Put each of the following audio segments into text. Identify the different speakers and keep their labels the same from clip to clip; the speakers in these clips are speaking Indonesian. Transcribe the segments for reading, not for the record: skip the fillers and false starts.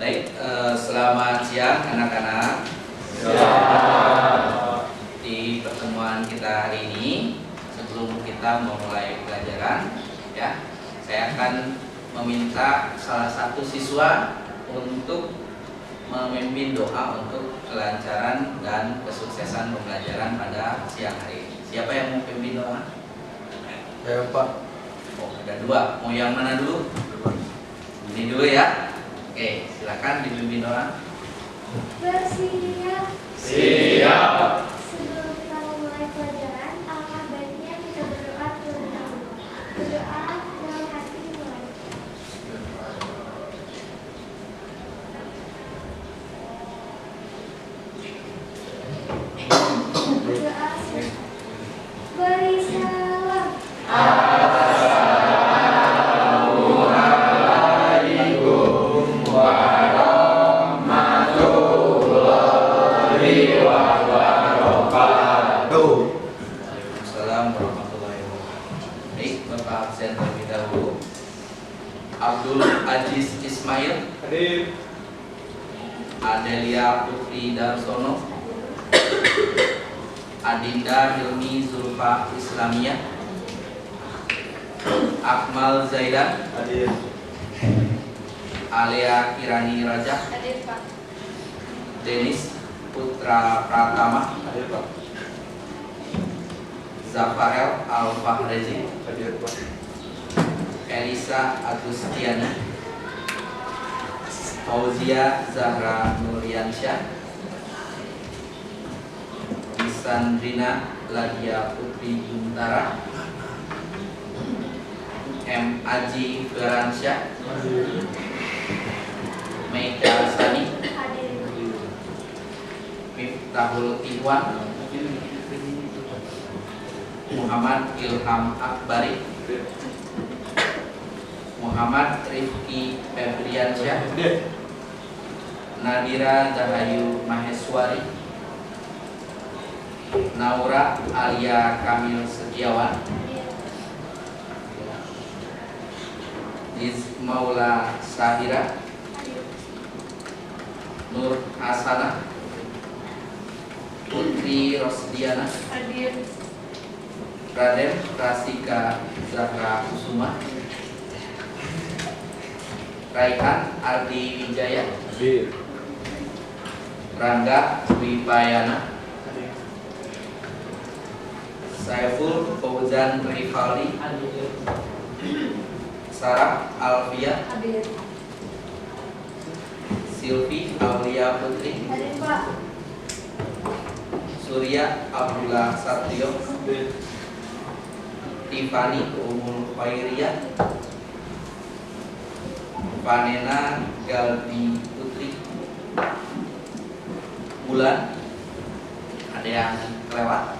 Speaker 1: Baik, selamat siang anak-anak. Di pertemuan kita hari ini, sebelum kita memulai pelajaran, ya, saya akan meminta salah satu siswa untuk memimpin doa untuk kelancaran dan kesuksesan pembelajaran pada siang hari ini. Siapa yang mau pimpin doa?
Speaker 2: Saya Pak.
Speaker 1: Oh, ada dua. Mau yang mana dulu? Ini dulu ya. Oke, silakan dipimpin doa.
Speaker 3: Bersiap.
Speaker 2: Siap.
Speaker 3: Sebelum kita memulai pelajaran, alangkah baiknya kita berdoa terlebih dahulu. Berdoa dalam hati mulai. Berdoa beri salam.
Speaker 2: Assalamualaikum warahmatullahi wabarakatuh.
Speaker 1: Waalaikumsalam warahmatullahi wabarakatuh. Baik, Bapak absen terlebih dahulu. Abdul Aziz Ismail,
Speaker 2: Hadir.
Speaker 1: Adelia Putri Darsono, Adinda Hilmi Zulfa Islamiyah, Akmal Zaidan,
Speaker 2: Hadir.
Speaker 1: Alea Kirani Raja,
Speaker 3: Hadir Pak.
Speaker 1: Denis Putra Pratama,
Speaker 2: Hadir Pak.
Speaker 1: Zafarel Al-Fahrezi,
Speaker 2: Hadir Pak.
Speaker 1: Elisa Agustiani, Fauzia Zahra Nuryansyah, Sandrina Ladia Putri Juntara, M. Aji Feransyah,
Speaker 2: Hadir.
Speaker 1: Meika Sani,
Speaker 3: Hadir.
Speaker 1: Miftahul Ikhwan, Muhammad Ilham Akbari, Muhammad Rifki Febriansyah,
Speaker 2: Hadir.
Speaker 1: Nadira Dahayu Maheswari, Naura Alia Kamil Setiawan, Liz Maula Sahira, Nur Hasanah, Putri Rosdiana,
Speaker 3: Hadir.
Speaker 1: Raden Rasika Zahra Kusuma, Raihan Ardi Wijaya,
Speaker 2: Hadir.
Speaker 1: Rangga Wipayana,
Speaker 2: Hadir.
Speaker 1: Saiful Fauzan Rivaldi, Sarah Alfia,
Speaker 3: Hadir.
Speaker 1: Silvi Aulia Putri,
Speaker 3: Hadir Pak.
Speaker 1: Surya Abdullah Satrio,
Speaker 2: Hadir.
Speaker 1: Tiffany Umul Khairiyah, Vanena Galbi Putri, Bulan. Ada yang kelewat?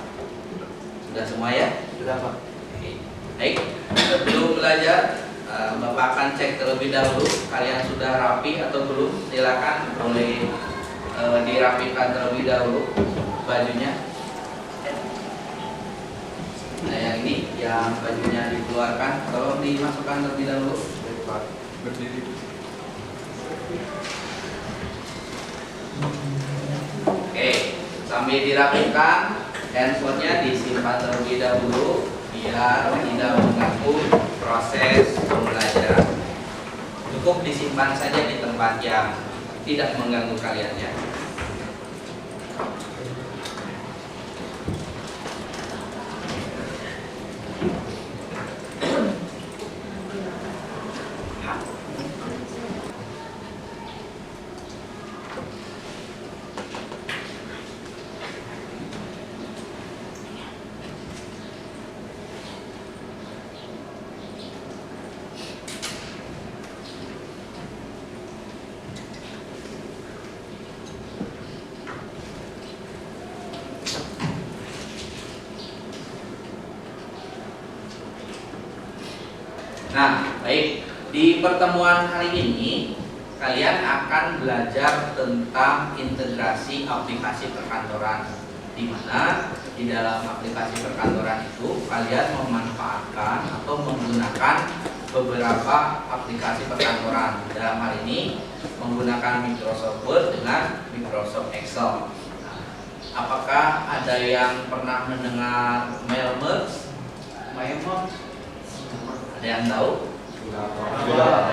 Speaker 1: Sudah semua ya?
Speaker 2: Sudah Pak.
Speaker 1: Oke. Baik, sebelum belajar Bapak akan cek terlebih dahulu kalian sudah rapi atau belum. Silakan boleh dirapikan terlebih dahulu bajunya. Nah, yang ini yang bajunya dikeluarkan, tolong dimasukkan terlebih dahulu.
Speaker 2: Baik Pak. Berdiri.
Speaker 1: Oke, sambil dirapikan, handphonenya disimpan terlebih dahulu biar tidak mengganggu proses pembelajaran. Cukup disimpan saja di tempat yang tidak mengganggu kalian ya. Nah, baik, di pertemuan hari ini kalian akan belajar tentang integrasi aplikasi perkantoran, di mana di dalam aplikasi perkantoran itu kalian memanfaatkan atau menggunakan beberapa aplikasi perkantoran. Dalam hal ini menggunakan Microsoft Word dengan Microsoft Excel. Nah, apakah ada yang pernah mendengar mail merge? Mail merge? Ada yang tahu?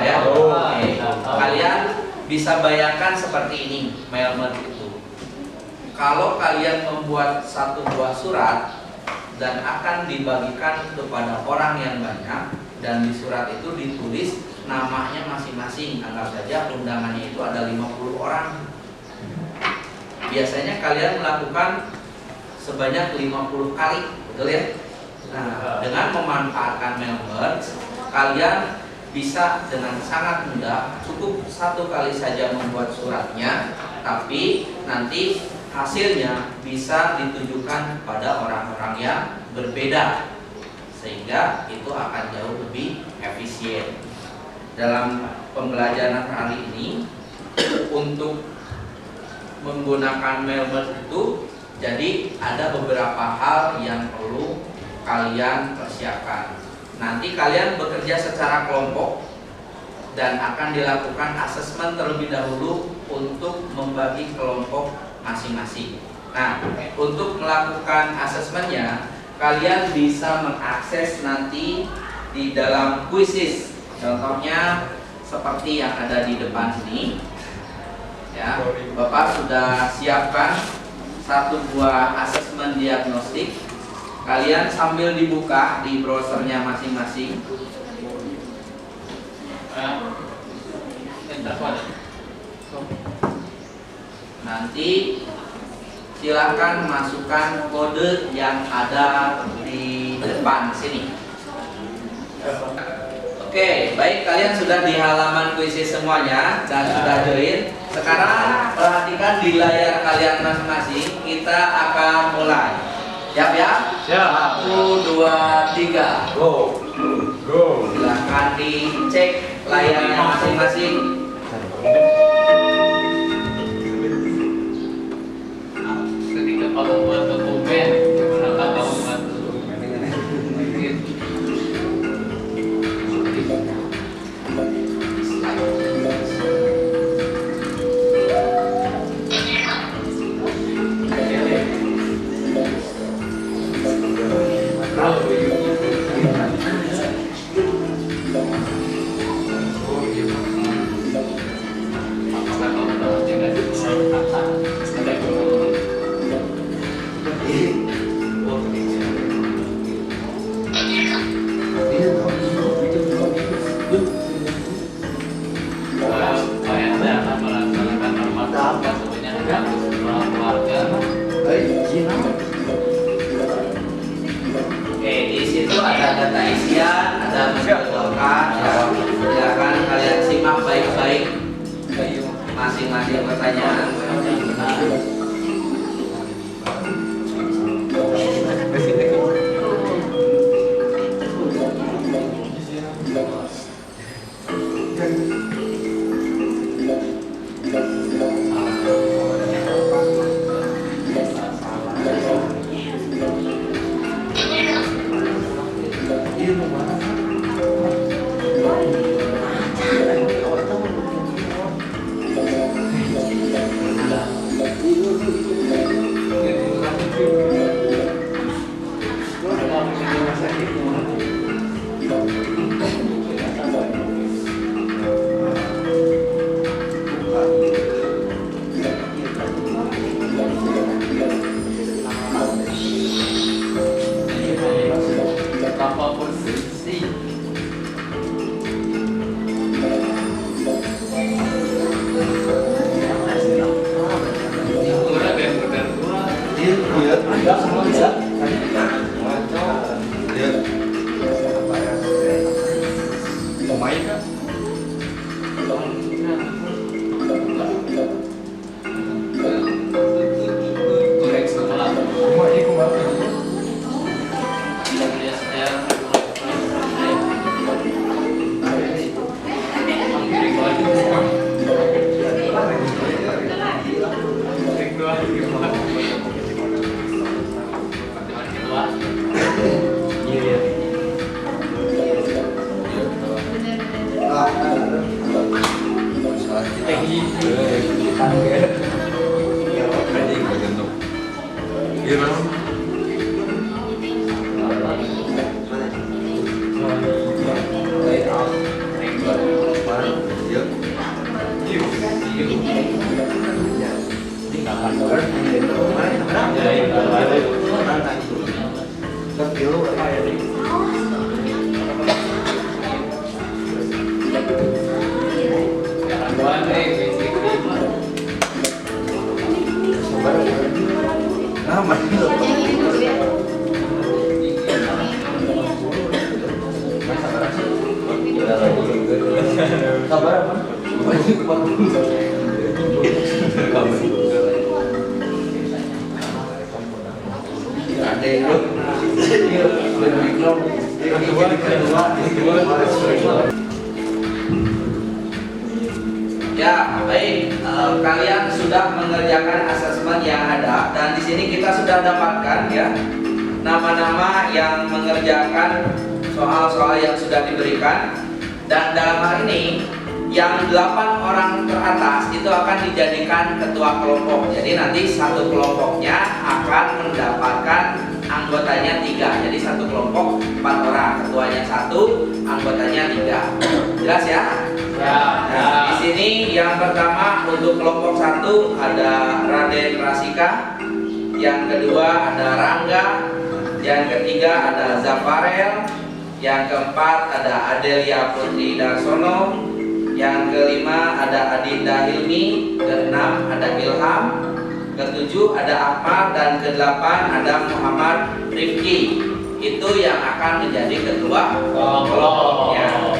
Speaker 1: Ya. Oke. Kalian bisa bayangkan seperti ini mail merge itu. Kalau kalian membuat satu buah surat dan akan dibagikan kepada orang yang banyak, dan di surat itu ditulis namanya masing-masing. Anggap saja undangannya itu ada 50 orang. Biasanya kalian melakukan sebanyak 50 kali, betul ya? Nah, dengan memanfaatkan mail merge, kalian bisa dengan sangat mudah, cukup satu kali saja membuat suratnya, tapi nanti hasilnya bisa ditujukan pada orang-orang yang berbeda, sehingga itu akan jauh lebih efisien. Dalam pembelajaran hari ini untuk menggunakan mail merge itu, jadi ada beberapa hal yang perlu kalian persiapkan. Nanti kalian bekerja secara kelompok dan akan dilakukan asesmen terlebih dahulu untuk membagi kelompok masing-masing. Nah, untuk melakukan asesmennya, kalian bisa mengakses nanti di dalam quizzes. Contohnya seperti yang ada di depan sini. Ya, Bapak sudah siapkan satu buah asesmen diagnostik. Kalian sambil dibuka di browsernya masing-masing. Nanti silakan masukkan kode yang ada di depan sini. Oke, baik, kalian sudah di halaman kuisi semuanya dan sudah join. Sekarang perhatikan di layar kalian masing-masing. Kita akan mulai. Siap ya?
Speaker 2: Siap.
Speaker 1: 1, 2, 3.
Speaker 2: Go.
Speaker 1: Silahkan dicek layarnya masing-masing.
Speaker 4: Ketika kamu buat dokumen, gimana kamu buat
Speaker 1: Oke, di situ ada data isian, ada mencontohkan. Ya. Silakan kalian simak baik-baik masing-masing pertanyaan. Ya, baik. Kalian sudah mengerjakan asesmen yang ada dan di sini kita sudah dapatkan ya nama-nama yang mengerjakan soal-soal yang sudah diberikan, dan dalam hal ini yang 8 orang teratas itu akan dijadikan ketua kelompok. Jadi nanti satu kelompoknya akan mendapatkan anggotanya 3. Jadi satu kelompok 4 orang, ketuanya 1, anggotanya 3. Jelas ya?
Speaker 4: Ya.
Speaker 1: Nah, di sini yang pertama untuk kelompok 1 ada Raden Rasika, yang kedua ada Rangga, yang ketiga ada Zafarel, yang keempat ada Adelia Putri Darsono, yang kelima ada Adinda Hilmi, keenam ada Ilham, ketujuh ada Ahmad, dan kedelapan ada Muhammad Rifki. Itu yang akan menjadi ketua kelompoknya.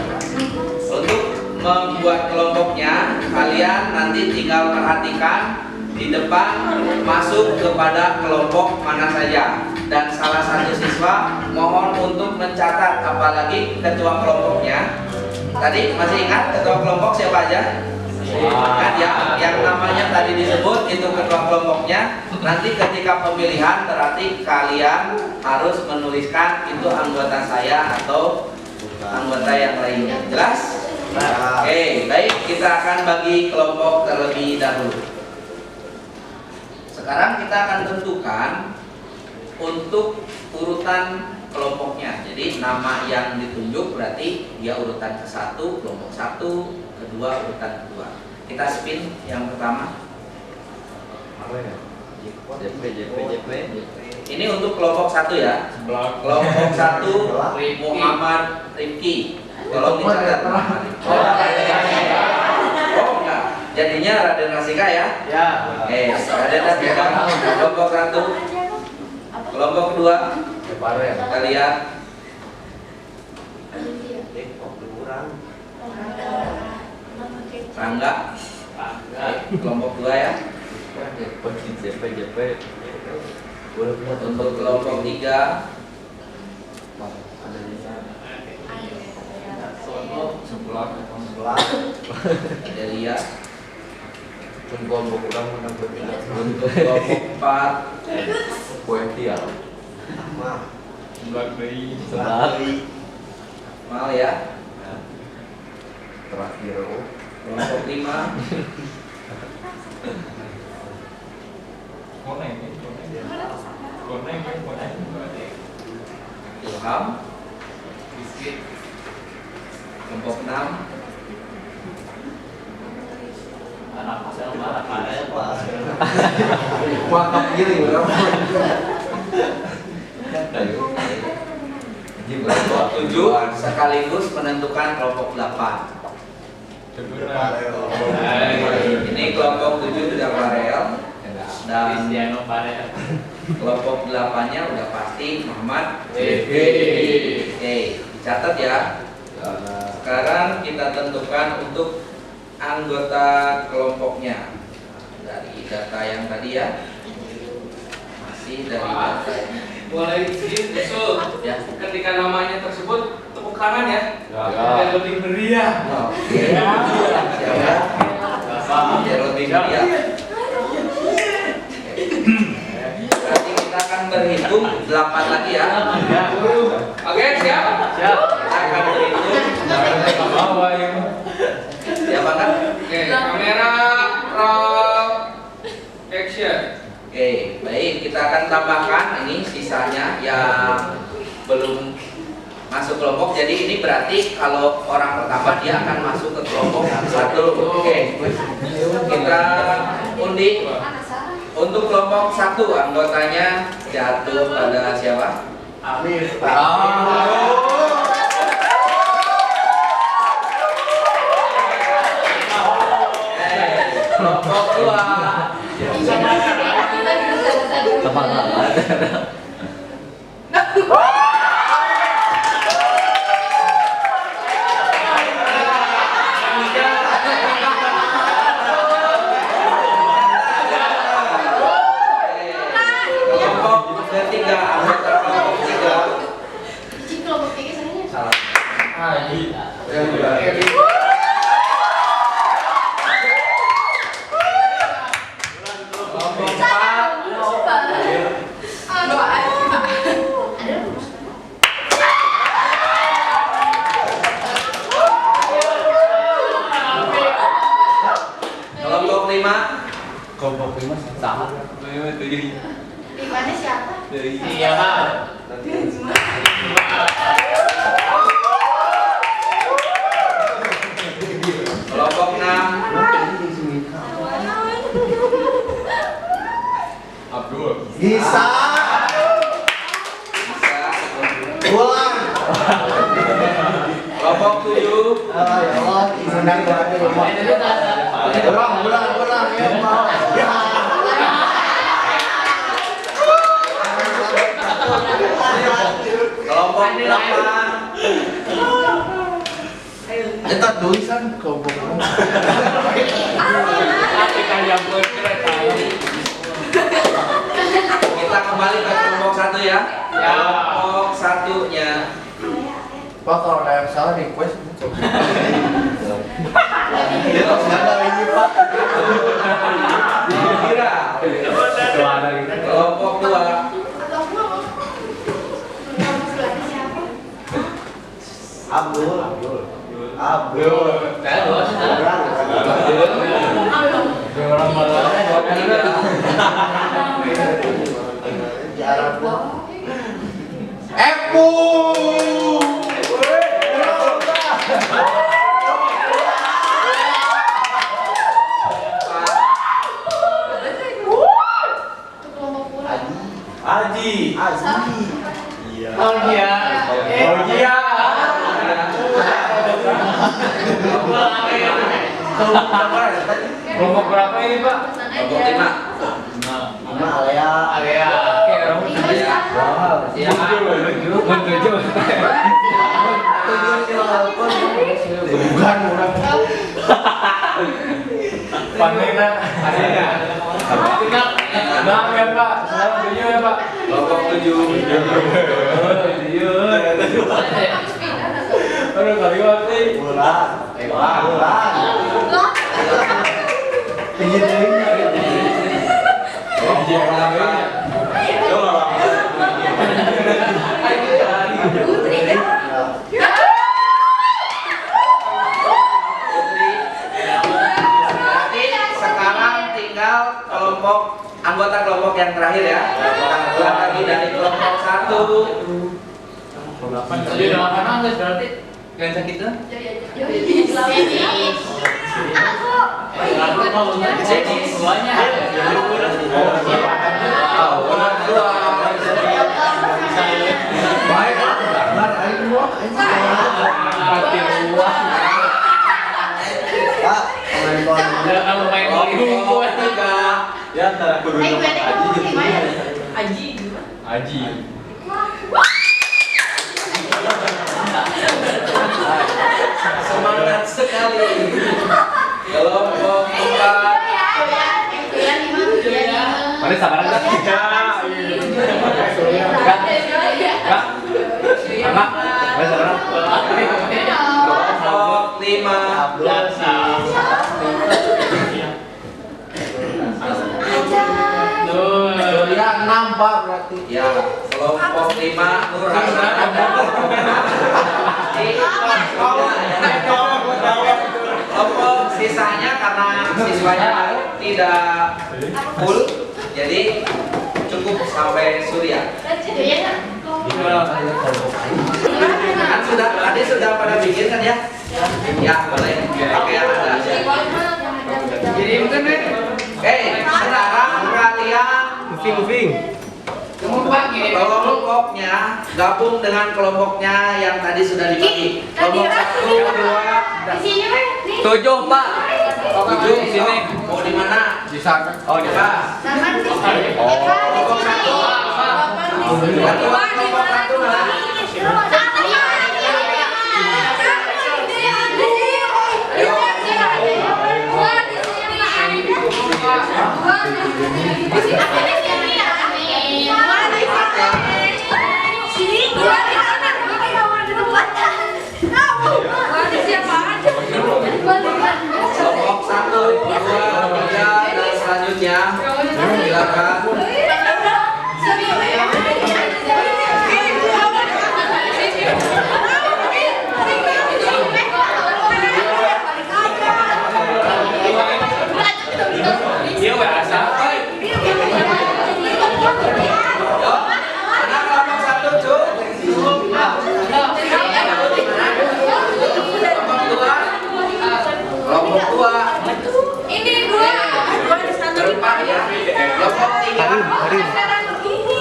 Speaker 1: Untuk membuat kelompoknya, kalian nanti tinggal perhatikan di depan masuk kepada kelompok mana saja, dan salah satu siswa mohon untuk mencatat, apalagi ketua kelompoknya. Tadi masih ingat ketua kelompok siapa aja? Kan ya, yang namanya tadi disebut itu ketua kelompoknya. Nanti ketika pemilihan berarti kalian harus menuliskan itu anggota saya atau anggota yang lainnya. Jelas? Oke, baik, kita akan bagi kelompok terlebih dahulu. Sekarang kita akan tentukan untuk urutan kelompoknya. Jadi nama yang ditunjuk berarti dia urutan ke-1, kelompok 1, kedua urutan kedua. Kita spin yang pertama. JP. Ini untuk kelompok 1 ya. Kelompok 1 Muhammad Rifki. Tolong dicatat. Oh enggak. Jadinya Raden Rasika ya? Ya. Oke, Raden Rasika kelompok 1. Kelompok kedua. Kita lihat. Rangga. Kelompok 2 ya. Untuk kelompok 3 Adelia. Untuk kelompok 4 Mal ya.
Speaker 2: Terakhir.
Speaker 1: Kelompok 5 Ilham. Kelompok 6
Speaker 2: Wakaf gini berapa?
Speaker 1: Kelompok 7 sekaligus menentukan kelompok 8. Ini kelompok 7 sudah Farel, dan kelompok 8-nya udah pasti Muhammad Rifki. Oke, dicatat ya. Sekarang kita tentukan untuk anggota kelompoknya dari data yang tadi ya. Masih dari data yang
Speaker 4: Boleh izin usul
Speaker 1: ya.
Speaker 4: ketika namanya tersebut tepuk tangan ya. Biar lebih meriah.
Speaker 1: Oke. Siapa? Biar lebih meriah. Berarti kita akan berhitung 8 lagi ya.
Speaker 4: Oke, siap?
Speaker 1: Kita akan berhitung. Siap banget?
Speaker 4: Oke, kamera roll action.
Speaker 1: Oke, baik, kita akan tambahkan ini sisanya yang belum masuk kelompok. Jadi ini berarti kalau orang pertama dia akan masuk ke kelompok 1. Oke, kita undi. Untuk kelompok 1 anggotanya jatuh pada siapa?
Speaker 2: Amir.
Speaker 1: Kelompok 2 kelompok ketiga, anggota kelompok 3 salah. Kelompok 4. Kelompok 5.
Speaker 2: Kelompok 5 sama.
Speaker 3: Dimana siapa?
Speaker 4: Iya, Pak.
Speaker 1: Kelompok 6.
Speaker 4: Abdul.
Speaker 2: Bisa. Ulang.
Speaker 1: Kelompok 7.
Speaker 2: Ya Allah, senang banget ya, Pak. Ulang ya, Pak. Ya.
Speaker 1: Kelompok 8.
Speaker 2: Eta tulisan kelompok.
Speaker 4: Kita yang berkereta.
Speaker 1: Kita kembali ke kelompok 1 ya.
Speaker 4: Ya.
Speaker 1: Kelompok 1-nya.
Speaker 2: Pak, kalau ada yang salah request coba. Dia harus ada ini, Pak.
Speaker 1: Kira. Kelompok 2.
Speaker 2: Abdul.
Speaker 4: Saya dua sudah. Orang
Speaker 2: Epu. Aji. Iya.
Speaker 4: Oh iya.
Speaker 2: Oh iya.
Speaker 4: Kelompok berapa ini, Pak?
Speaker 1: Kelompok 5.
Speaker 2: Lima Alea.
Speaker 4: Area. Oke, orang
Speaker 1: Ya.
Speaker 4: Menuju.
Speaker 2: Bukan orang.
Speaker 4: Panina. Nah, ya Pak. Selamat tujuh ya Pak.
Speaker 1: Kelompok 7.
Speaker 4: Aduh, kali mati.
Speaker 2: Bulan. Tinggi tinggi.
Speaker 1: Kelompok 8. Sekarang tinggal anggota kelompok yang terakhir ya. Kita lagi dari kelompok 1.
Speaker 4: Jadi 8 angkat berarti.
Speaker 1: Yang sakit tuh?
Speaker 4: Jadi semuanya.
Speaker 2: Baik. Benar ayo. Pak,
Speaker 4: Kalau main
Speaker 1: Kelompok 3.
Speaker 2: ya antara kudu
Speaker 4: Aji.
Speaker 1: Semangat sekali. Kelompok 4.
Speaker 4: Mana sabaran kan? Anak. Mana sabaran?
Speaker 1: Kelompok 5.
Speaker 2: Ya 6 Pak berarti.
Speaker 1: Ya, kelompok 5 Nur Hasan. Kelompok sisanya karena siswanya tidak full, jadi cukup sampai Surya. Kan sudah tadi sudah pada bikin kan ya? Ya boleh. Oke ada.
Speaker 4: Jadi mungkin nih.
Speaker 1: Oke, sekarang kalian kelompoknya gabung dengan kelompoknya yang tadi sudah dibagi. Kelompok 1, 2,
Speaker 4: 7 Pak.
Speaker 1: 7 di sini. Mau di mana?
Speaker 4: Di sana.
Speaker 1: Oh di mana? Kelompok 1. Kelompok 1 mana?
Speaker 3: Sini,
Speaker 1: Kelompok 1, 2, 3 dan selanjutnya silakan.
Speaker 4: Iya bahasa.
Speaker 1: Yo, mana kelompok 1, Cuk? Kelompok 2.
Speaker 3: Ini dua di sana.
Speaker 1: Berempat ya. Kelompok 3.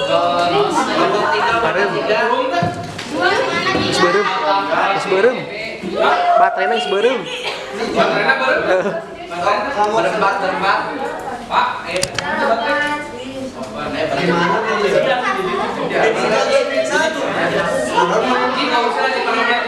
Speaker 1: Kelompok 3 mana 3?
Speaker 5: Seberem. Baterainya seberem.
Speaker 4: Baterainya baru.
Speaker 1: Berempat. Pak, ayo. Gimana nih? Ini nggak usah dipakai.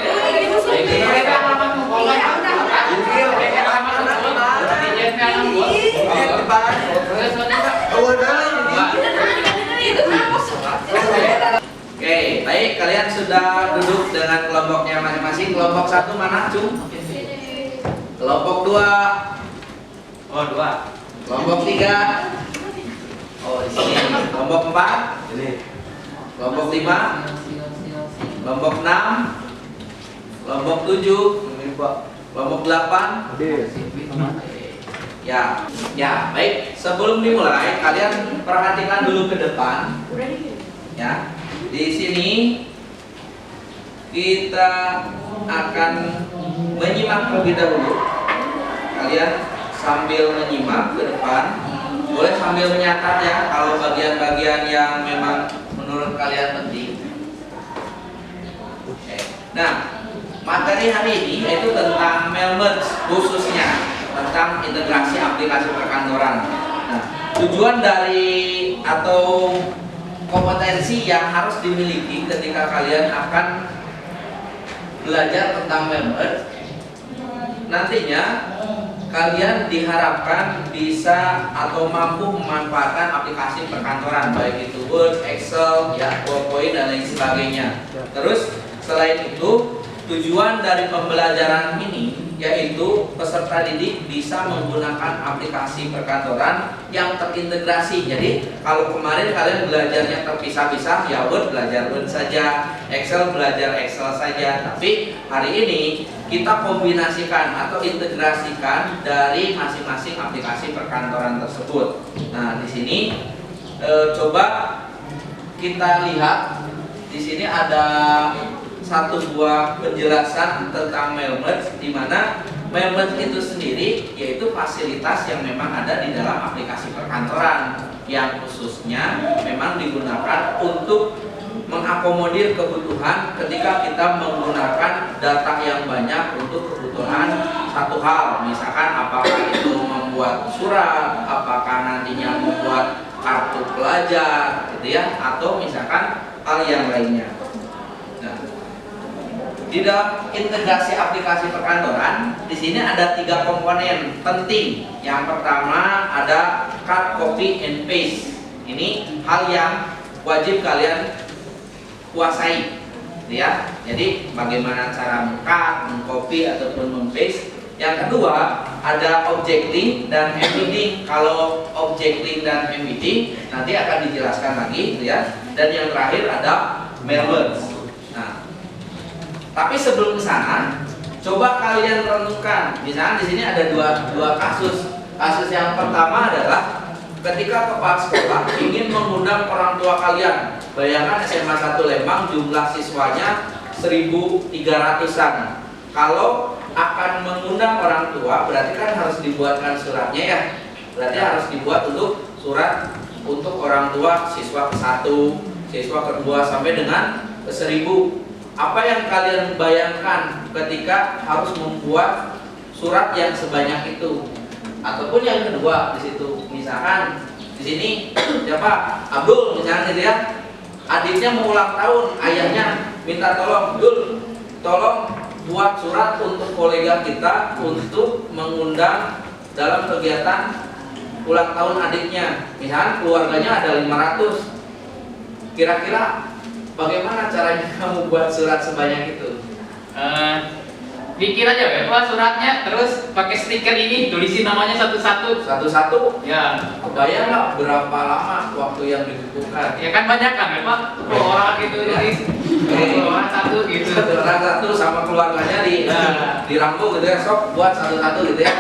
Speaker 1: Oke, baik, kalian sudah duduk dengan kelompoknya masing-masing. Kelompok 1 mana, Cung? Kelompok 2. Oh, 2. Kelompok 3. Oh, di sini. Kelompok 4. Ini. Kelompok 5. Kelompok 6. Kelompok 7. Ini, Pak. Kelompok 8. Ya, baik. Sebelum dimulai, kalian perhatikan dulu ke depan. Ya, di sini kita akan menyimak terlebih dahulu. Kalian sambil menyimak ke depan, boleh sambil menyatat ya kalau bagian-bagian yang memang menurut kalian penting. Oke. Nah, materi hari ini yaitu tentang mail-merge, khususnya tentang integrasi aplikasi perkantoran. Nah, tujuan dari atau kompetensi yang harus dimiliki ketika kalian akan belajar tentang mail-merge, nantinya kalian diharapkan bisa atau mampu memanfaatkan aplikasi perkantoran, baik itu Word, Excel, ya, PowerPoint dan lain sebagainya. Terus selain itu, tujuan dari pembelajaran ini yaitu peserta didik bisa menggunakan aplikasi perkantoran yang terintegrasi. Jadi kalau kemarin kalian belajarnya terpisah-pisah, ya Word belajar Word saja, Excel belajar Excel saja. Tapi hari ini kita kombinasikan atau integrasikan dari masing-masing aplikasi perkantoran tersebut. Nah, di sini coba kita lihat, di sini ada satu buah penjelasan tentang mail-merge, di mana mail-merge itu sendiri yaitu fasilitas yang memang ada di dalam aplikasi perkantoran yang khususnya memang digunakan untuk mengakomodir kebutuhan ketika kita menggunakan data yang banyak untuk kebutuhan satu hal, misalkan apakah itu membuat surat, apakah nantinya membuat kartu pelajar gitu ya, atau misalkan hal yang lainnya. Di dalam integrasi aplikasi perkantoran, di sini ada 3 komponen penting. Yang pertama ada cut, copy, and paste. Ini hal yang wajib kalian kuasai, ya. Jadi bagaimana cara meng-cut, meng-copy ataupun mem-paste. Yang kedua ada object link dan embedding. Kalau object link dan embedding nanti akan dijelaskan lagi, ya. Dan yang terakhir ada mail-merge. Tapi sebelum ke sana, coba kalian renungkan. Misalnya di sini ada dua kasus. Kasus yang pertama adalah ketika kepala sekolah ingin mengundang orang tua kalian. Bayangkan SMA 1 Lembang jumlah siswanya 1.300-an. Kalau akan mengundang orang tua, berarti kan harus dibuatkan suratnya ya. Berarti harus dibuat untuk surat untuk orang tua siswa ke-1, siswa ke-2 sampai dengan ke-1.000. Apa yang kalian bayangkan ketika harus membuat surat yang sebanyak itu? Ataupun yang kedua di situ, misalkan di sini siapa? Abdul misalnya gitu ya. Adiknya mau ulang tahun, ayahnya minta tolong, Dul, tolong buat surat untuk kolega kita untuk mengundang dalam kegiatan ulang tahun adiknya. Misalkan keluarganya ada 500. Kira-kira bagaimana caranya kamu buat surat sebanyak itu?
Speaker 4: bikin aja Bapak suratnya, terus pakai stiker ini, tulisin namanya satu-satu.
Speaker 1: Satu-satu.
Speaker 4: Ya,
Speaker 1: Kebayang nggak berapa lama waktu yang dibutuhkan?
Speaker 4: ya kan banyak kan Bapak? 10 orang gitu tulis, 10 orang satu gitu.
Speaker 1: Satu orang satu sama keluarganya dirangkul gitu ya, sok buat satu-satu gitu ya.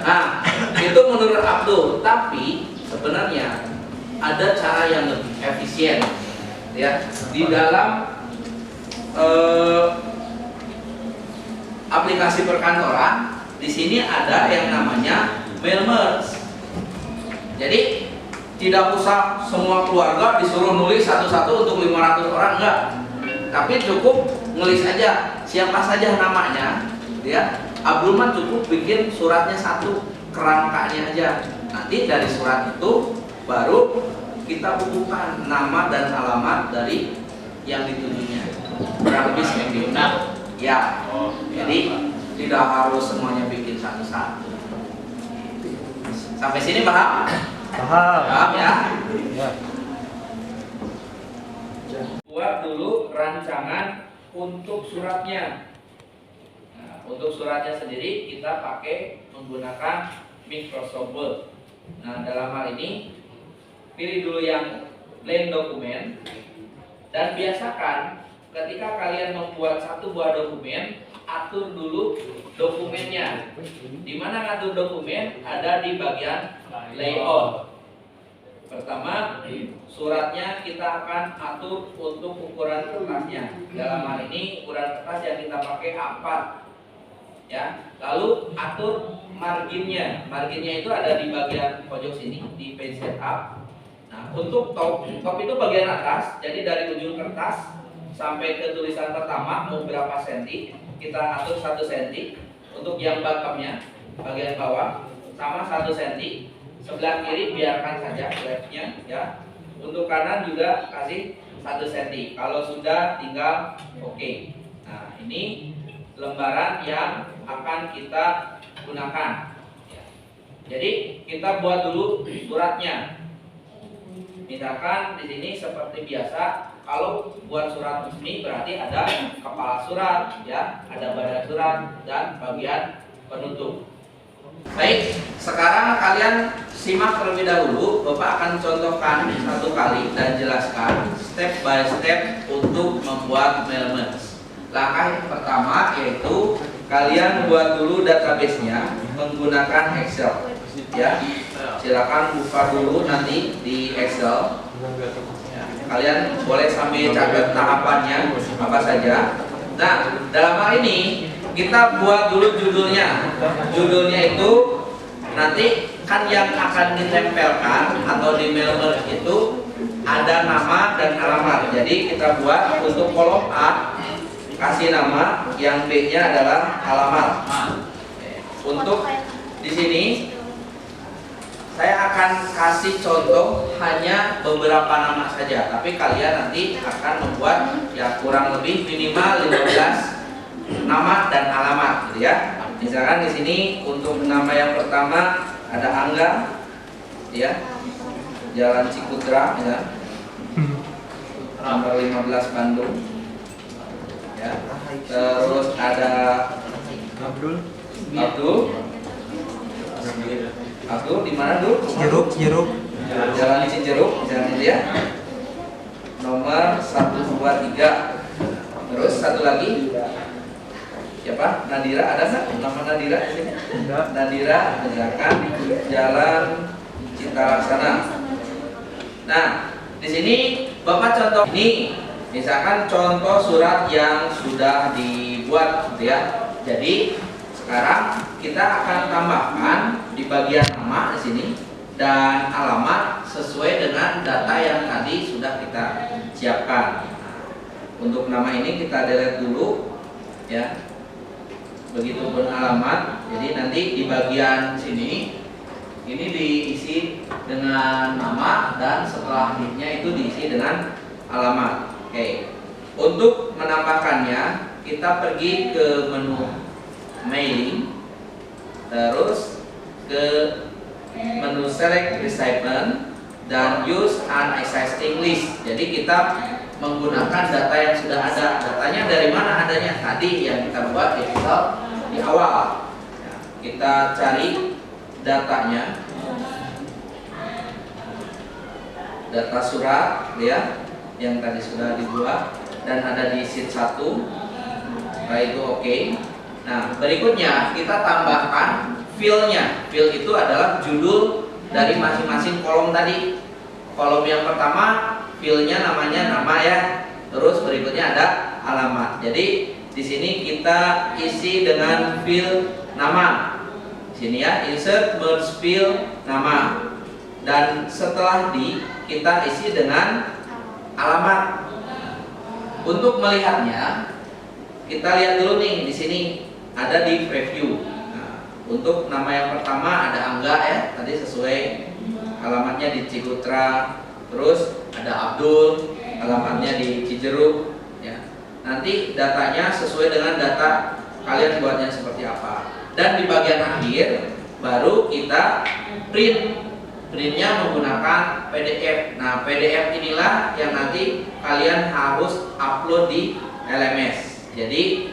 Speaker 1: Nah, itu menurut Abdul. Tapi sebenarnya ada cara yang lebih efisien ya di dalam aplikasi perkantoran. Di sini ada yang namanya mail merge. Jadi tidak usah semua keluarga disuruh nulis satu-satu untuk 500 orang, enggak. Tapi cukup nulis aja siapa saja namanya ya. Abdul mah cukup bikin suratnya satu, kerangkanya aja. Nanti dari surat itu baru kita bukukan nama dan alamat dari yang ditujunya. Kurang lebih seperti itu.
Speaker 4: Nah,
Speaker 1: Ya, jadi tidak harus semuanya bikin satu-satu. Sampai sini paham?
Speaker 5: Paham.
Speaker 1: Paham ya?
Speaker 5: Ya.
Speaker 1: Buat dulu rancangan untuk suratnya. Nah, untuk suratnya sendiri kita pakai menggunakan Microsoft Word. Nah, dalam hal ini pilih dulu yang plain dokumen dan biasakan ketika kalian membuat satu buah dokumen, atur dulu dokumennya. Di mana ngatur dokumen? Ada di bagian layout. Pertama, suratnya kita akan atur untuk ukuran kertasnya. Dalam hal ini ukuran kertas yang kita pakai A4. Ya. Lalu atur marginnya. Marginnya itu ada di bagian pojok sini di page setup. Nah, untuk top itu bagian atas. Jadi dari ujung kertas sampai ke tulisan pertama mau berapa senti, kita atur 1 senti. Untuk yang bottomnya bagian bawah sama 1 senti. Sebelah kiri biarkan saja leftnya ya. Untuk kanan juga kasih 1 senti. Kalau sudah tinggal oke. Nah, ini lembaran yang akan kita gunakan. Jadi kita buat dulu suratnya. Misalkan di sini seperti biasa, kalau buat surat resmi berarti ada kepala surat, ya, ada badan surat dan bagian penutup. Baik, sekarang kalian simak terlebih dahulu. Bapak akan contohkan satu kali dan jelaskan step by step untuk membuat mail merge. Langkah yang pertama yaitu kalian buat dulu database-nya menggunakan Excel. Ya, silakan buka dulu nanti di Excel. Ya, kalian boleh sambil catat tahapannya apa saja. Nah, dalam hal ini kita buat dulu judulnya. Judulnya itu nanti kan yang akan ditempelkan atau di mail merge itu ada nama dan alamat. Jadi kita buat untuk kolom A kasih nama, yang B-nya adalah alamat. Untuk di sini saya akan kasih contoh hanya beberapa nama saja, tapi kalian nanti akan membuat ya kurang lebih minimal 15 nama dan alamat, gitu ya. Misalkan di sini untuk nama yang pertama ada Angga, ya, Jalan Cikutra, ya, nomor 15 Bandung, ya. Terus ada Abdul di mana dulu?
Speaker 5: Jeruk.
Speaker 1: Jalan Cijeruk, misalnya itu ya. Nomor 123. Terus satu lagi. Siapa? Nadira, ada nggak nama Nadira di sini? Nadira, misalkan Jalan Cita Laksana. Nah, di sini Bapak contoh ini, misalkan contoh surat yang sudah dibuat, gitu ya. Jadi sekarang kita akan tambahkan di bagian nama di sini dan alamat sesuai dengan data yang tadi sudah kita siapkan. Untuk nama ini kita delete dulu, ya. Begitupun alamat. Jadi nanti di bagian sini ini diisi dengan nama dan setelah nya itu diisi dengan alamat. Oke. Untuk menambahkannya kita pergi ke menu mailing, terus ke menu select recipient dan use an existing list. Jadi kita menggunakan data yang sudah ada. Datanya dari mana adanya? Tadi yang kita buat di Excel di awal. Ya, kita cari datanya, data surat ya yang tadi sudah dibuat dan ada di sheet 1. Setelah itu oke. Nah, berikutnya kita tambahkan fill-nya. Fill itu adalah judul dari masing-masing kolom tadi. Kolom yang pertama fill-nya namanya nama ya. Terus berikutnya ada alamat. Jadi di sini kita isi dengan fill nama. Di sini ya, insert merge fill nama. Dan setelah kita isi dengan alamat. Untuk melihatnya, kita lihat dulu nih di sini ada di preview. Nah, untuk nama yang pertama ada Angga ya, tadi sesuai alamatnya di Ciputra. Terus ada Abdul, alamatnya di Cijeruk. Ya. Nanti datanya sesuai dengan data kalian buatnya seperti apa. Dan di bagian akhir baru kita print. Printnya menggunakan PDF. Nah, PDF inilah yang nanti kalian harus upload di LMS. Jadi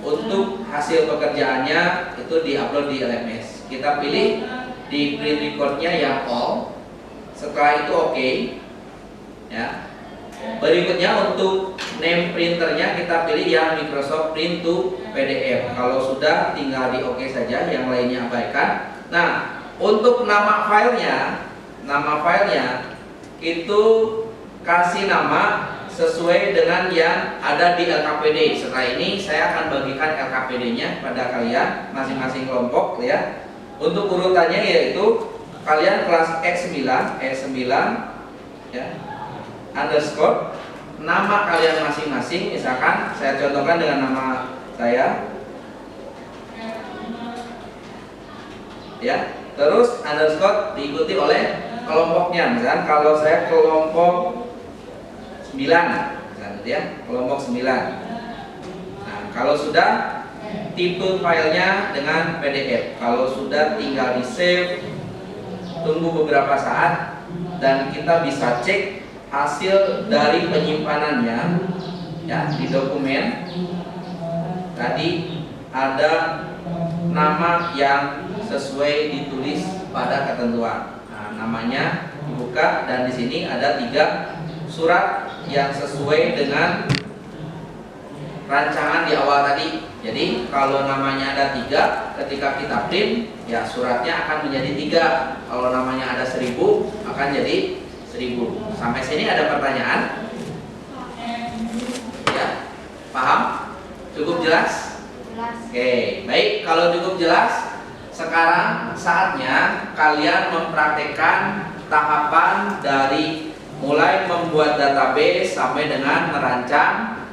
Speaker 1: untuk hasil pekerjaannya itu diupload di LMS. Kita pilih di print recordnya yang all. Setelah itu oke. Ya. Berikutnya untuk name printernya kita pilih yang Microsoft Print to PDF. Kalau sudah tinggal di oke saja, yang lainnya abaikan. Nah, untuk nama filenya itu kasih nama sesuai dengan yang ada di LKPD. Setelah ini saya akan bagikan LKPD-nya pada kalian masing-masing kelompok ya. Untuk urutannya yaitu kalian kelas E9 ya, underscore nama kalian masing-masing. Misalkan saya contohkan dengan nama saya ya. Terus underscore diikuti oleh kelompoknya. Misalkan kalau saya kelompok 9 misalnya ya, kelompok 9. Nah, kalau sudah tipe filenya dengan PDF. Kalau sudah tinggal di save, tunggu beberapa saat dan kita bisa cek hasil dari penyimpanannya ya di dokumen. Tadi ada nama yang sesuai ditulis pada ketentuan. Nah, namanya dibuka dan di sini ada 3 surat yang sesuai dengan rancangan di awal tadi. Jadi kalau namanya ada 3, ketika kita print ya suratnya akan menjadi 3. Kalau namanya ada 1000 akan jadi 1000. Sampai sini ada pertanyaan? Ya, paham? Cukup jelas? Oke, baik. Kalau cukup jelas, sekarang saatnya kalian mempraktekkan tahapan dari mulai membuat database sampai dengan merancang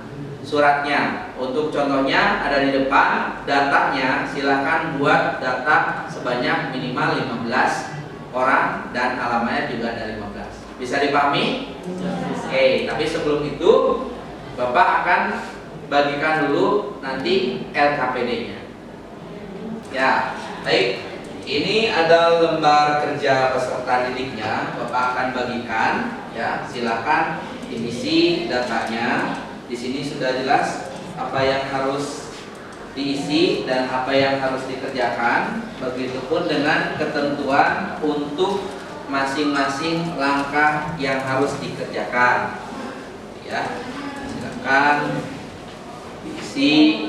Speaker 1: suratnya. Untuk contohnya ada di depan, datanya silahkan buat data sebanyak minimal 15 orang dan alamatnya juga ada 15. Bisa dipahami? Oke, tapi sebelum itu Bapak akan bagikan dulu nanti LKPD-nya. Ya, baik. Ini ada lembar kerja peserta didiknya. Bapak akan bagikan. Ya, silakan diisi datanya. Di sini sudah jelas apa yang harus diisi dan apa yang harus dikerjakan. Begitupun dengan ketentuan untuk masing-masing langkah yang harus dikerjakan. Ya, silakan diisi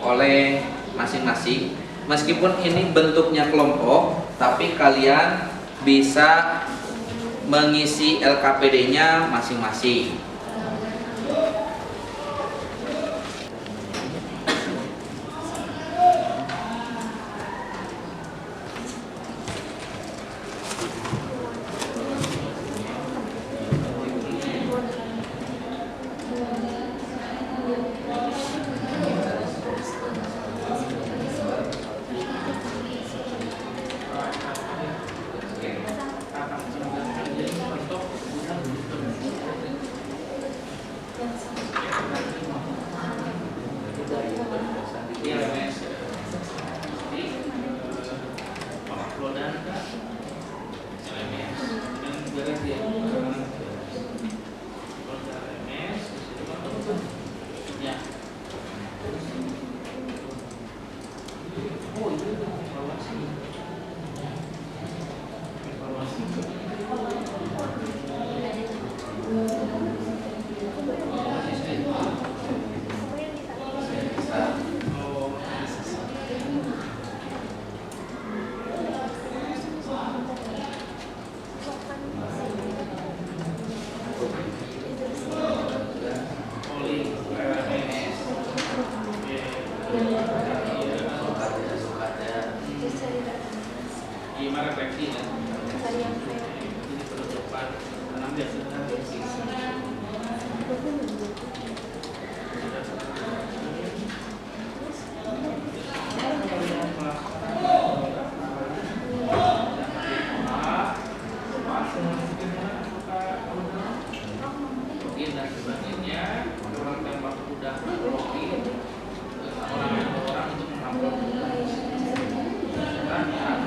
Speaker 1: oleh masing-masing. Meskipun ini bentuknya kelompok, tapi kalian bisa mengisi LKPD-nya masing-masing.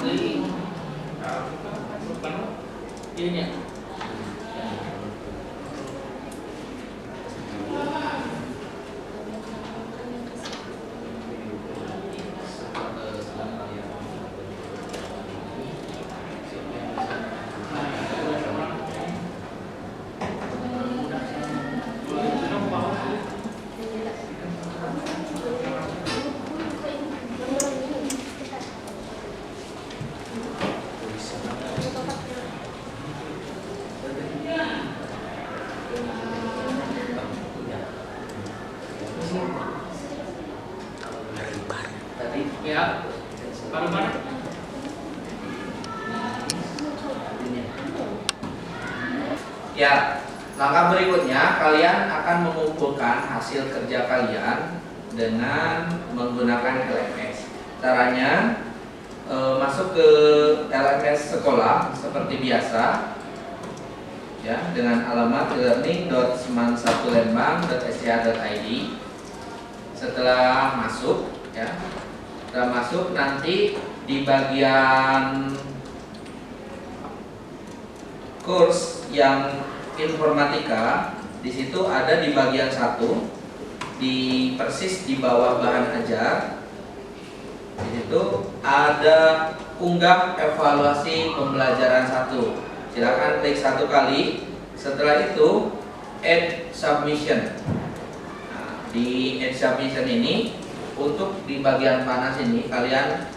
Speaker 4: asli. Ini ya.
Speaker 1: Tadi
Speaker 4: Ya. Mana?
Speaker 1: ya, langkah berikutnya kalian akan mengumpulkan hasil kerja kalian dengan menggunakan LMS. Caranya masuk ke LMS sekolah seperti biasa, ya, dengan alamat learning.seman1lembang.sca.id. Setelah masuk, ya, nanti di bagian kurs yang informatika, di situ ada di bagian 1, persis di bawah bahan ajar. Di situ ada unggah evaluasi pembelajaran 1. Silakan klik 1 kali. Setelah itu add submission. Nah, di add submission ini, untuk di bagian panas ini kalian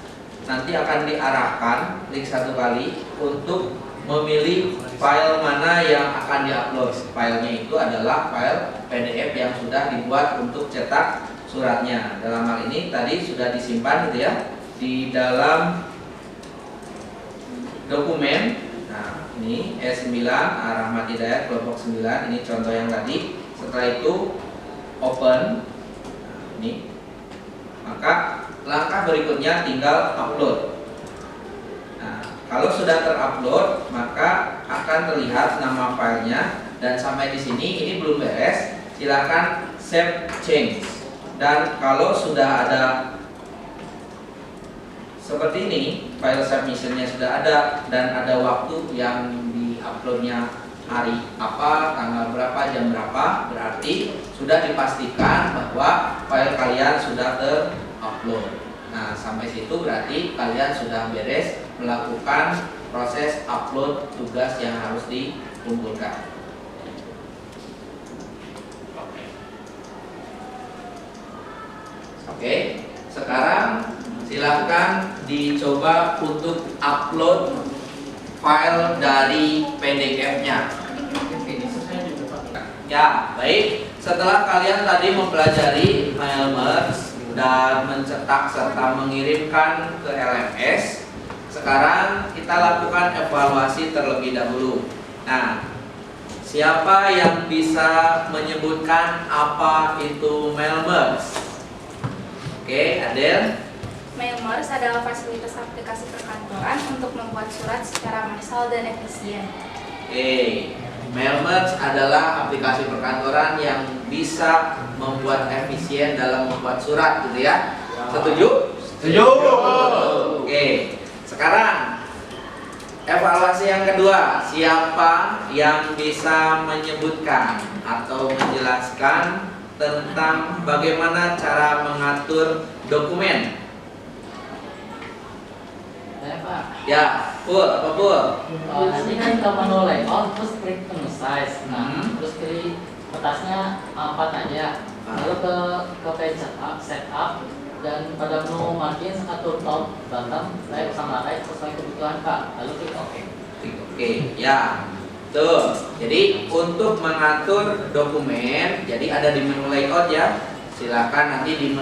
Speaker 1: nanti akan diarahkan klik 1 kali untuk memilih file mana yang akan diupload. Filenya itu adalah file PDF yang sudah dibuat untuk cetak suratnya. Dalam hal ini tadi sudah disimpan gitu ya di dalam dokumen. Nah, ini E9 Rahmat Hidayat kelompok 9, ini contoh yang tadi. Setelah itu open. Nah, ini. Maka langkah berikutnya tinggal upload. Nah, kalau sudah terupload, maka akan terlihat nama filenya, dan sampai di sini ini belum beres. Silakan save change. Dan kalau sudah ada seperti ini, file submissionnya sudah ada dan ada waktu yang diuploadnya hari apa, tanggal berapa, jam berapa, berarti sudah dipastikan bahwa file kalian sudah terupload. Nah, sampai situ berarti kalian sudah beres melakukan proses upload tugas yang harus dikumpulkan. Oke, sekarang silahkan dicoba untuk upload file dari PDF-nya. Ya, baik. Setelah kalian tadi mempelajari mail merge dan mencetak serta mengirimkan ke LMS, sekarang kita lakukan evaluasi terlebih dahulu. Nah, siapa yang bisa menyebutkan apa itu mail merge? Oke, Adel.
Speaker 6: Mail merge adalah fasilitas aplikasi perkantoran untuk membuat surat secara massal dan efisien.
Speaker 1: Mail merge adalah aplikasi perkantoran yang bisa membuat efisien dalam membuat surat, gitu ya. Setuju?
Speaker 2: Setuju.
Speaker 1: Oke. Sekarang evaluasi yang kedua, siapa yang bisa menyebutkan atau menjelaskan tentang bagaimana cara mengatur dokumen?
Speaker 7: Pak.
Speaker 1: Ya, Pul, apa Pul?
Speaker 7: Nanti kan kita menu layout, terus klik menu size. Nah, terus pilih kertasnya 4 aja. Lalu ke page setup, dan pada menu margin atur top, bottom, left sama right sesuai kebutuhan Pak. Lalu klik OK.
Speaker 1: Oke, ya. Tuh. Jadi untuk mengatur dokumen, jadi ada di menu layout ya. Silakan nanti di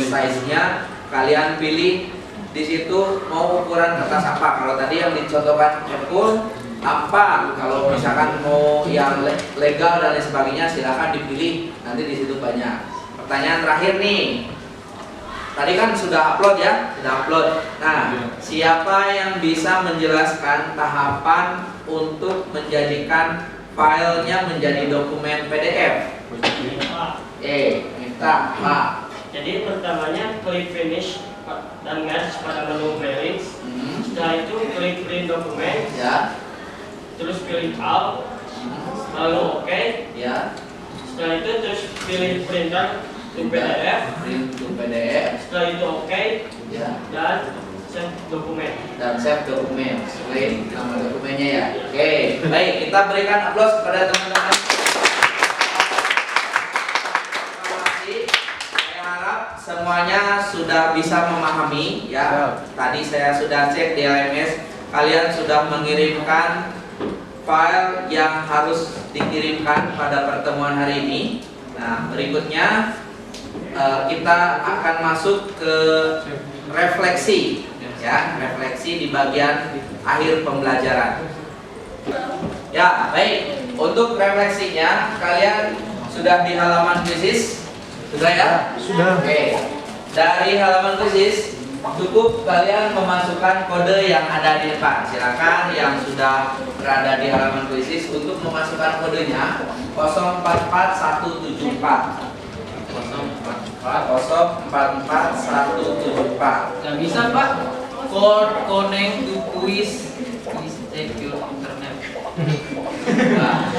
Speaker 1: size-nya kalian pilih. Di situ mau ukuran kertas apa? Kalau tadi yang dicontohkan Apple apa? Kalau misalkan mau yang legal dan lain sebagainya, silakan dipilih. Nanti di situ banyak. Pertanyaan terakhir nih. Tadi kan sudah upload ya, sudah upload. Nah, siapa yang bisa menjelaskan tahapan untuk menjadikan filenya menjadi dokumen PDF?
Speaker 8: Pak.
Speaker 1: Minta Pak.
Speaker 8: Jadi pertamanya klik finish dan match pada menu mailing. Setelah itu klik print dokumen,
Speaker 1: Ya.
Speaker 8: terus pilih all, lalu OK.
Speaker 1: Ya.
Speaker 8: Setelah itu terus pilih printer to PDF.
Speaker 1: Print to PDF.
Speaker 8: Setelah itu OK
Speaker 1: Ya.
Speaker 8: dan save dokumen.
Speaker 1: Dan save dokumen sesuai nama dokumennya ya. Oke, baik, kita berikan aplaus kepada teman-teman. Terima kasih. Saya harap semuanya sudah bisa memahami ya. Tadi saya sudah cek di LMS, kalian sudah mengirimkan file yang harus dikirimkan pada pertemuan hari ini. Nah, berikutnya kita akan masuk ke refleksi. Ya, refleksi di bagian akhir pembelajaran. Ya, baik. Untuk refleksinya, kalian sudah di halaman krisis? Sudah ya?
Speaker 2: Sudah.
Speaker 1: Oke. Dari halaman krisis, cukup kalian memasukkan kode yang ada di depan. Silakan yang sudah berada di halaman krisis untuk memasukkan kodenya 044174. 044174.
Speaker 4: Nggak bisa Pak. Code connect to quiz. Please check your internet. Nah,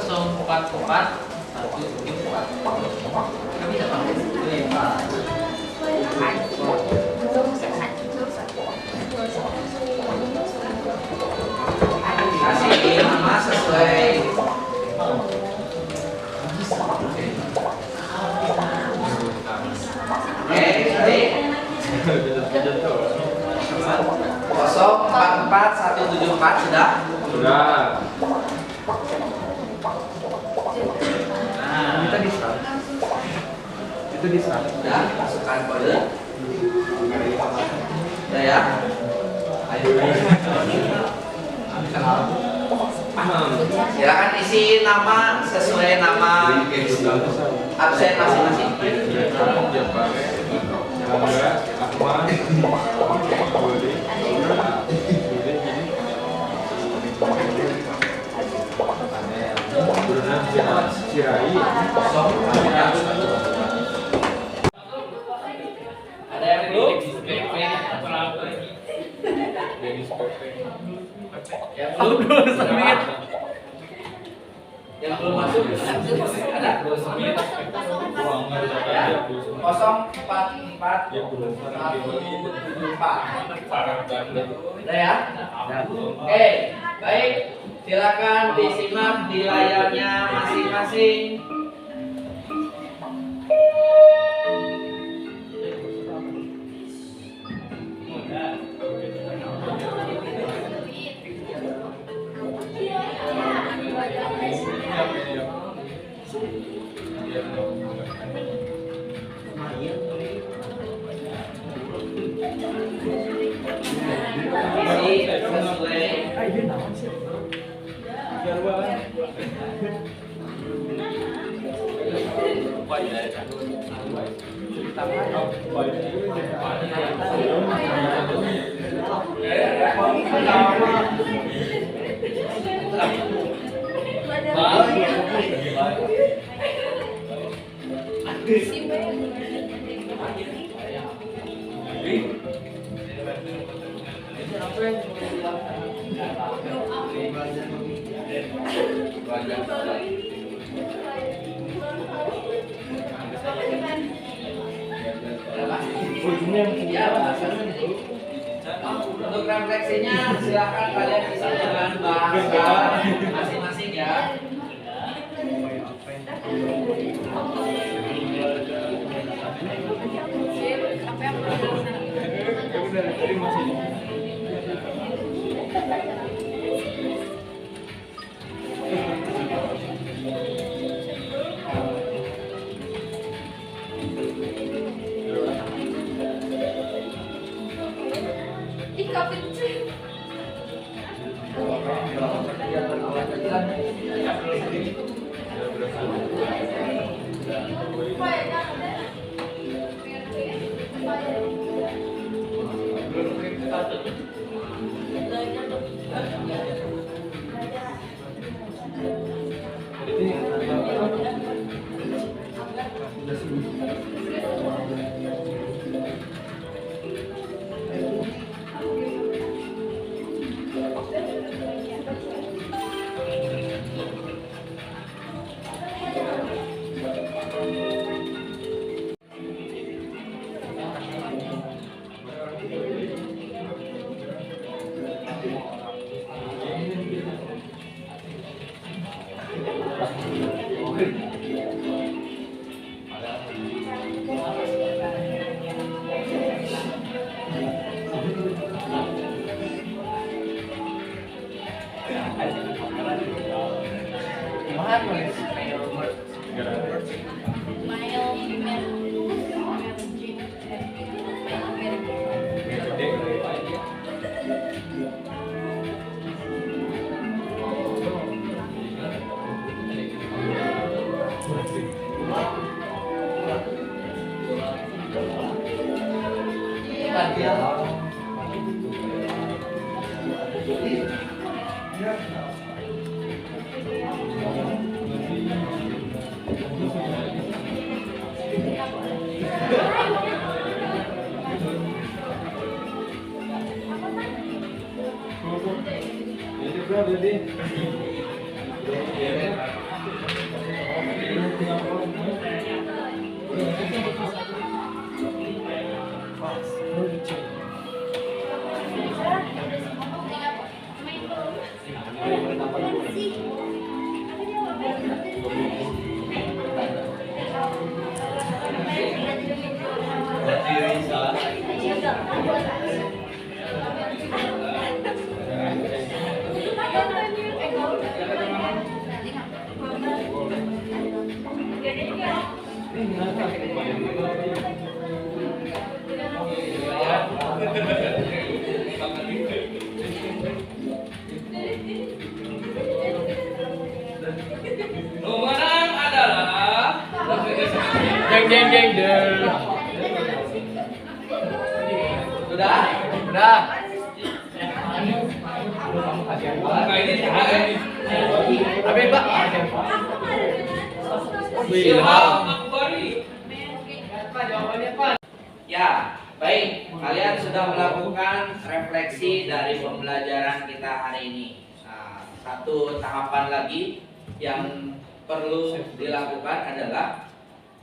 Speaker 4: 044174. Nggak bisa Pak.
Speaker 1: Kasih nama sesuai baik. 044174 sudah?
Speaker 2: Sudah.
Speaker 1: Nah,
Speaker 2: Kita di start. Itu di start.
Speaker 1: sudah masukkan kode. Sudah ya? Silakan isi nama sesuai nama absen masing-masing. Ada yang belum? Yang belum yang belum masuk ada 0444 udah ya? Oke, baik, silakan disimak di layarnya masing-masing. Untuk refleksinya silakan kalian bisa dengan bahasa masing-masing ya.
Speaker 2: Gimana nulis?
Speaker 4: Pemenang adalah
Speaker 2: Jeng jeng jeng jeng.
Speaker 1: Sudah?
Speaker 2: Udah.
Speaker 4: Nah, ini jahat.
Speaker 2: Tapi Pak.
Speaker 4: Ilham Akbari.
Speaker 1: Ya, baik. Kalian sudah melakukan refleksi dari pembelajaran kita hari ini. Nah, satu tahapan lagi yang perlu dilakukan adalah,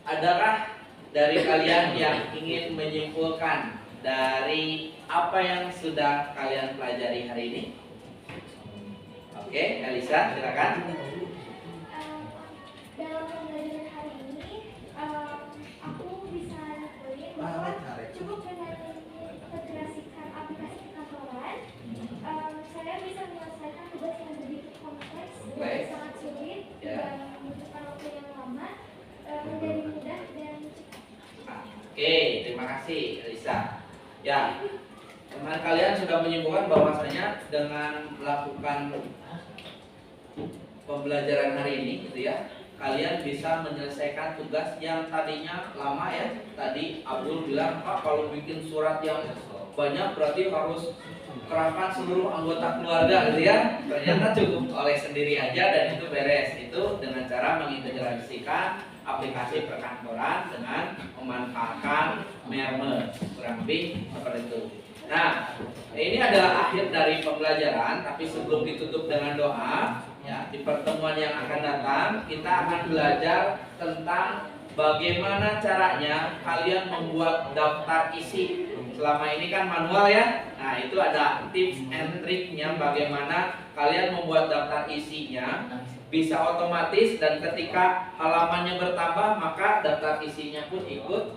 Speaker 1: adakah dari kalian yang ingin menyimpulkan dari apa yang sudah kalian pelajari hari ini? Oke, Elisa, silakan.
Speaker 3: Dalam pembelajaran hari ini, aku bisa nyimpulin bahwa cukup dengan mengintegrasikan aplikasi kantoran, saya bisa menyelesaikan tugas yang begitu kompleks dan sangat sulit dan membutuhkan waktu yang lama menjadi mudah dan cepat.
Speaker 1: Oke, terima kasih Elisa. Ya, teman kalian sudah menyimpulkan bahwasanya dengan melakukan pembelajaran hari ini, gitu ya, kalian bisa menyelesaikan tugas yang tadinya lama ya. Tadi Abdul bilang, Pak, kalau bikin surat yang banyak berarti harus kerahkan seluruh anggota keluarga, gitu ya. Ternyata cukup oleh sendiri aja dan itu beres. Itu dengan cara mengintegrasikan aplikasi perkantoran dengan memanfaatkan Merme, kurang lebih seperti itu. Nah, ini adalah akhir dari pembelajaran, tapi sebelum ditutup dengan doa, ya, di pertemuan yang akan datang kita akan belajar tentang bagaimana caranya kalian membuat daftar isi. Selama ini kan manual ya. Nah, itu ada tips and triknya bagaimana kalian membuat daftar isinya bisa otomatis, dan ketika halamannya bertambah maka daftar isinya pun ikut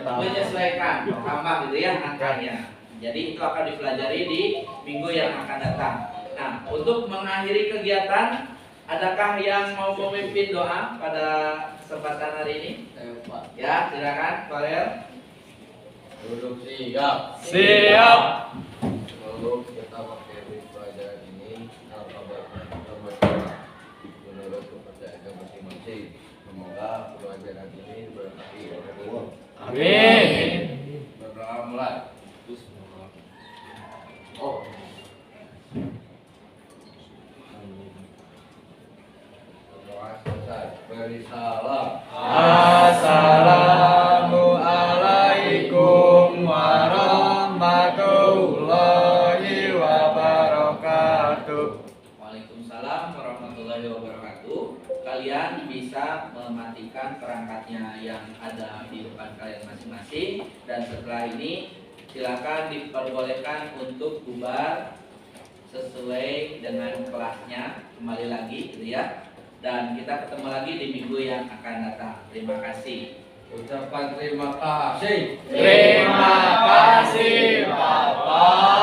Speaker 1: menyesuaikan, bertambah gitu ya angkanya. Jadi itu akan dipelajari di minggu yang akan datang. Nah, untuk mengakhiri kegiatan, adakah yang mau memimpin doa pada kesempatan hari ini? Ya, silakan, Farel.
Speaker 2: Duduk siap.
Speaker 5: Siap.
Speaker 2: Lalu kita pakai pelajaran ini alfabetnya kita baca menurut kepercayaan masing-masing. Semoga pelajaran ini berarti oleh Allah.
Speaker 5: Amin.
Speaker 2: Berdoa mulai. Oh. Berdoa selesai. Beri salam.
Speaker 5: Assalamualaikum warahmatullahi wabarakatuh.
Speaker 1: Waalaikumsalam warahmatullahi wabarakatuh. Kalian bisa mematikan perangkatnya yang ada di depan kalian masing-masing, dan setelah ini silakan diperbolehkan untuk bubar sesuai dengan kelasnya kembali lagi gitu ya. Dan kita ketemu lagi di minggu yang akan datang. Terima kasih.
Speaker 2: Ucapan terima kasih.
Speaker 5: Terima kasih Bapak.